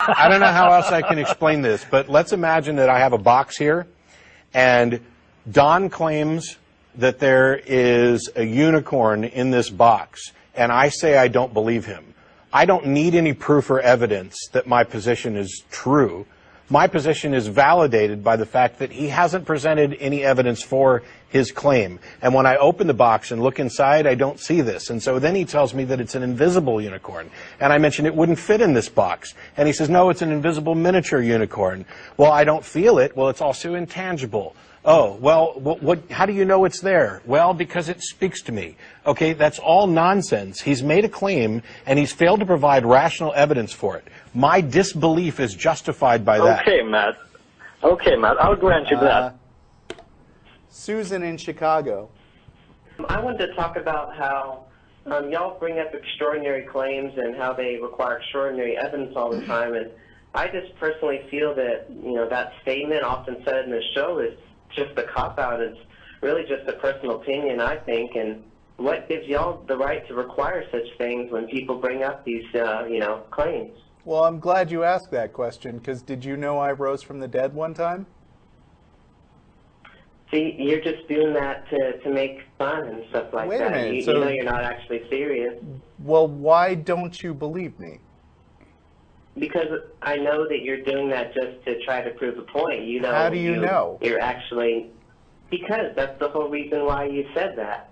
I don't know how else I can explain this, but let's imagine that I have a box here, and Don claims that there is a unicorn in this box, and I say I don't believe him. I don't need any proof or evidence that my position is true. My position is validated by the fact that he hasn't presented any evidence for his claim. And when I open the box and look inside, I don't see this. And so then he tells me that it's an invisible unicorn. And I mentioned it wouldn't fit in this box. And he says, no, it's an invisible miniature unicorn. Well, I don't feel it. Well, it's also intangible. Oh, well, how do you know it's there? Well, because it speaks to me. Okay, that's all nonsense. He's made a claim, and he's failed to provide rational evidence for it. My disbelief is justified by that. Okay, Matt. Okay, Matt, I'll grant you that. Susan in Chicago. I wanted to talk about how y'all bring up extraordinary claims and how they require extraordinary evidence all the time. And I just personally feel that, that statement often said in the show is just a cop-out. It's really just a personal opinion, I think. And what gives y'all the right to require such things when people bring up these, claims? Well, I'm glad you asked that question, because did you know I rose from the dead one time? See, you're just doing that to make fun and stuff like that. Wait a minute. You know you're not actually serious. Well, why don't you believe me? Because I know that you're doing that just to try to prove a point. How do you know? You're actually... Because that's the whole reason why you said that.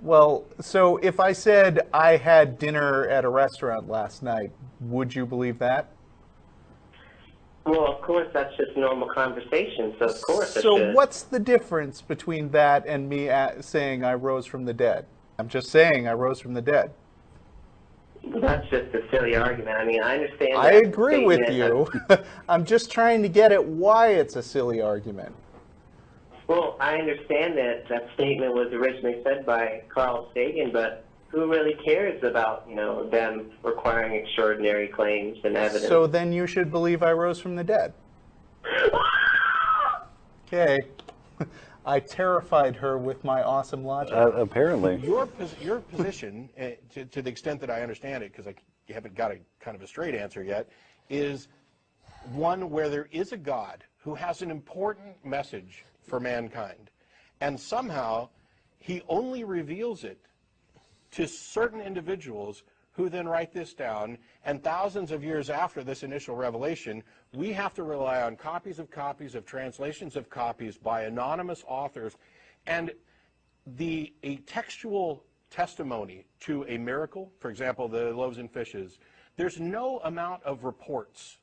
Well, so if I said I had dinner at a restaurant last night, would you believe that? Well, of course, that's just normal conversation, so of course I should. So what's the difference between that and me saying I rose from the dead? I'm just saying I rose from the dead. That's just a silly argument. I mean, I understand that. I agree with you. I'm just trying to get at why it's a silly argument. Well, I understand that that statement was originally said by Carl Sagan, but who really cares about, them requiring extraordinary claims and evidence? So then you should believe I rose from the dead. Okay. I terrified her with my awesome logic. Apparently. Your position, to the extent that I understand it, because you haven't got a kind of a straight answer yet, is one where there is a God who has an important message for mankind, and somehow he only reveals it to certain individuals who then write this down, and thousands of years after this initial revelation, we have to rely on copies of translations of copies by anonymous authors, and a textual testimony to a miracle, for example, the loaves and fishes, there's no amount of reports,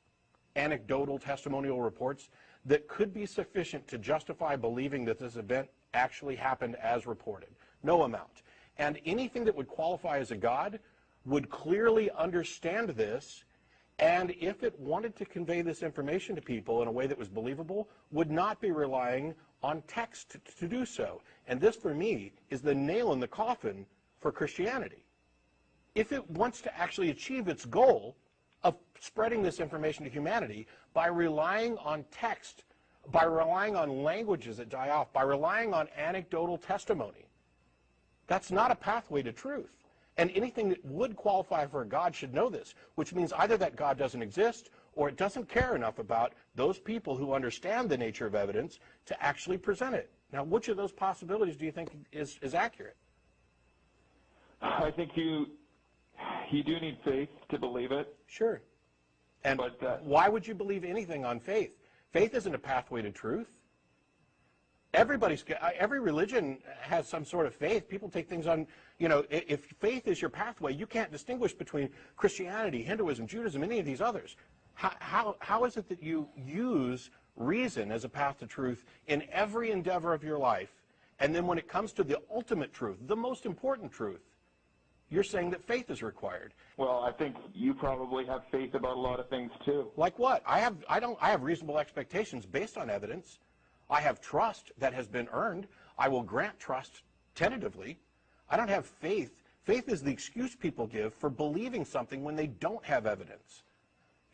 anecdotal testimonial reports, that could be sufficient to justify believing that this event actually happened as reported. No amount. And anything that would qualify as a God would clearly understand this, and if it wanted to convey this information to people in a way that was believable, would not be relying on text to do so. And this, for me, is the nail in the coffin for Christianity. If it wants to actually achieve its goal of spreading this information to humanity by relying on text, by relying on languages that die off, by relying on anecdotal testimony, that's not a pathway to truth. And anything that would qualify for a God should know this, which means either that God doesn't exist or it doesn't care enough about those people who understand the nature of evidence to actually present it. Now, which of those possibilities do you think is accurate? I think you do need faith to believe it. Sure. And why would you believe anything on faith? Faith isn't a pathway to truth. Every religion has some sort of faith. People take things on, if faith is your pathway, you can't distinguish between Christianity, Hinduism, Judaism, any of these others. How is it that you use reason as a path to truth in every endeavor of your life, and then when it comes to the ultimate truth, the most important truth, you're saying that faith is required? Well, I think you probably have faith about a lot of things too. Like what? I have reasonable expectations based on evidence. I have trust that has been earned. I will grant trust tentatively. I don't have faith. Faith is the excuse people give for believing something when they don't have evidence.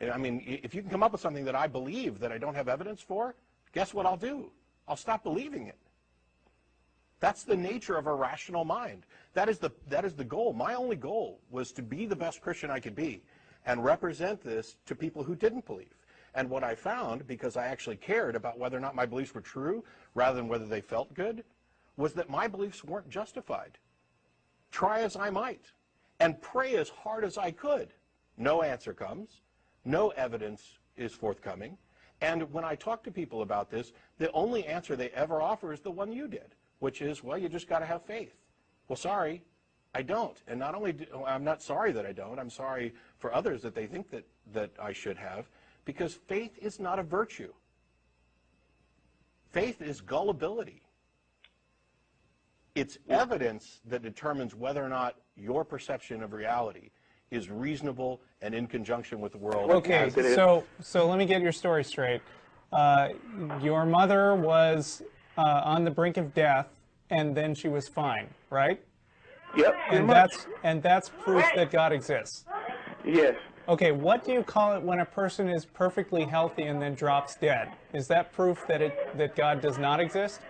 I mean, if you can come up with something that I believe that I don't have evidence for, guess what I'll do? I'll stop believing it. That's the nature of a rational mind. That is the goal. My only goal was to be the best Christian I could be. and represent this to people who didn't believe. And what I found, because I actually cared about whether or not my beliefs were true rather than whether they felt good, was that my beliefs weren't justified. Try as I might and pray as hard as I could. No answer comes. No evidence is forthcoming. And when I talk to people about this, the only answer they ever offer is the one you did, which is, well, you just got to have faith. Well, sorry, I don't. And not only I'm not sorry that I don't, I'm sorry for others that they think that I should have, because faith is not a virtue. Faith is gullibility. It's evidence that determines whether or not your perception of reality is reasonable and in conjunction with the world. Okay, so let me get your story straight. Your mother was on the brink of death, and then she was fine, right? Yep. And that's proof that God exists. Yes. Okay, what do you call it when a person is perfectly healthy and then drops dead? Is that proof that God does not exist?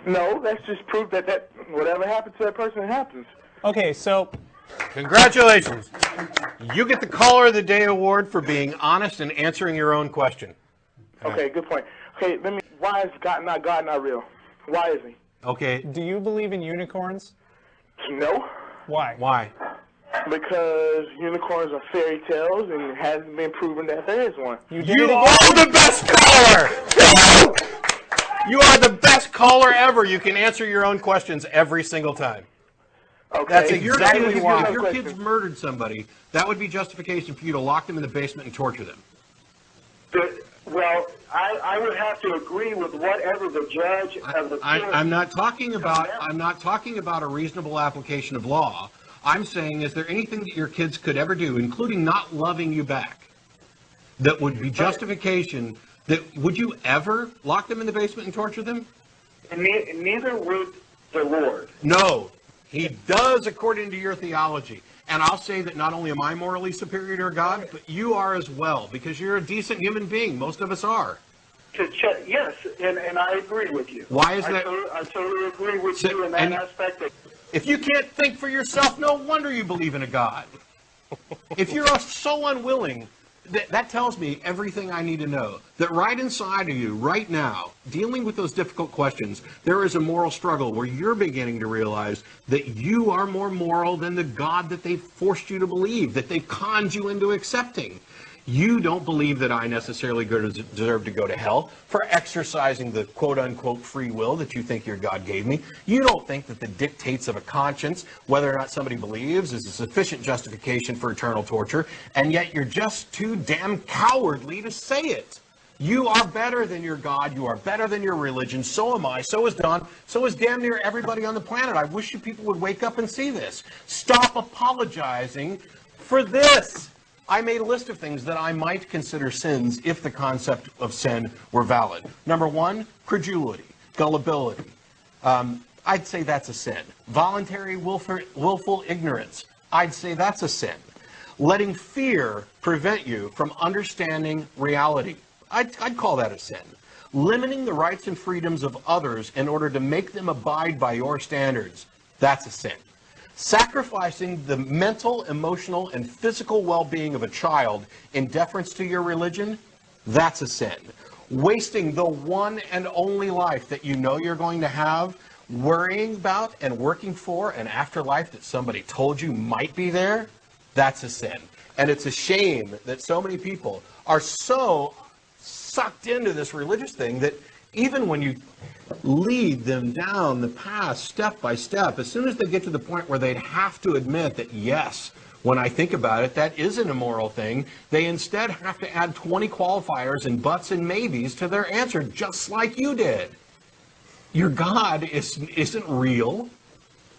No, that's just proof that whatever happens to that person happens. Okay, so Congratulations. You get the Caller of the Day award for being honest and answering your own question. Okay, good point. Okay, why is God not real? Why is he? Okay. do you believe in unicorns? No, Why? Why? because unicorns are fairy tales and it hasn't been proven that there is one. You You are the best caller! You are the best caller ever. You can answer your own questions every single time. Okay. That's exactly why. If your Question. kids murdered somebody, that would be justification for you to lock them in the basement and torture them. Well, I would have to agree with whatever the judge of the court. I'm not talking about a reasonable application of law. I'm saying, is there anything that your kids could ever do, including not loving you back, that would be justification? Would you ever lock them in the basement and torture them? Neither would the Lord. No, he does according to your theology. And I'll say that not only am I morally superior to God, but you are as well, because you're a decent human being. Most of us are. Yes, and I agree with you. Why is that? I totally agree with you in that aspect. If you can't think for yourself, no wonder you believe in a God. If you're so unwilling, that tells me everything I need to know. That right inside of you, right now, dealing with those difficult questions, there is a moral struggle where you're beginning to realize that you are more moral than the God that they've forced you to believe, that they've conned you into accepting. You don't believe that I necessarily deserve to go to hell for exercising the quote-unquote free will that you think your God gave me. You don't think that the dictates of a conscience, whether or not somebody believes, is a sufficient justification for eternal torture, and yet you're just too damn cowardly to say it. You are better than your God. You are better than your religion. So am I. So is Don. So is damn near everybody on the planet. I wish you people would wake up and see this. Stop apologizing for this. I made a list of things that I might consider sins if the concept of sin were valid. Number one, credulity, gullibility. I'd say that's a sin. Voluntary willful ignorance. I'd say that's a sin. Letting fear prevent you from understanding reality. I'd call that a sin. Limiting the rights and freedoms of others in order to make them abide by your standards. That's a sin. Sacrificing the mental, emotional, and physical well-being of a child in deference to your religion, that's a sin. Wasting the one and only life that you know you're going to have, worrying about and working for an afterlife that somebody told you might be there, that's a sin. And it's a shame that so many people are so sucked into this religious thing that even when you lead them down the path step by step, as soon as they get to the point where they'd have to admit that, yes, when I think about it, that is an immoral thing, they instead have to add 20 qualifiers and buts and maybes to their answer, just like you did. Your God isn't real.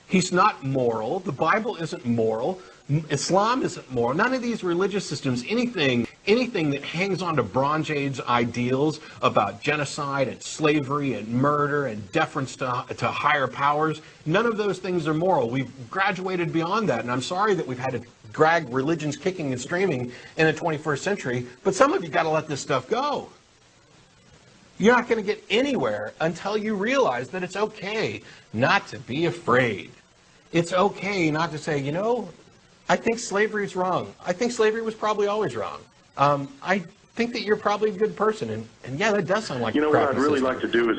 He's not moral. The Bible isn't moral. Islam isn't moral. None of these religious systems, anything that hangs on to Bronze Age ideals about genocide and slavery and murder and deference to higher powers, none of those things are moral. We've graduated beyond that, and I'm sorry that we've had to drag religions kicking and screaming in the 21st century, but some of you got to let this stuff go. You're not going to get anywhere until you realize that it's okay not to be afraid. It's okay not to say, you know, I think slavery is wrong. I think slavery was probably always wrong. I think that you're probably a good person, and yeah, that does sound like You know a what crappy I'd really system. like to do is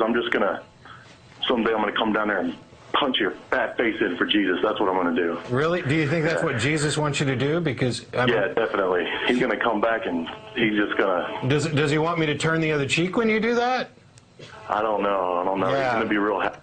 someday I'm gonna come down there and punch your fat face in for Jesus. That's what I'm gonna do. Really? Do you think that's what Jesus wants you to do? Because Yeah, definitely. He's gonna come back and he's just gonna. Does he want me to turn the other cheek when you do that? I don't know. Yeah. He's gonna be real happy.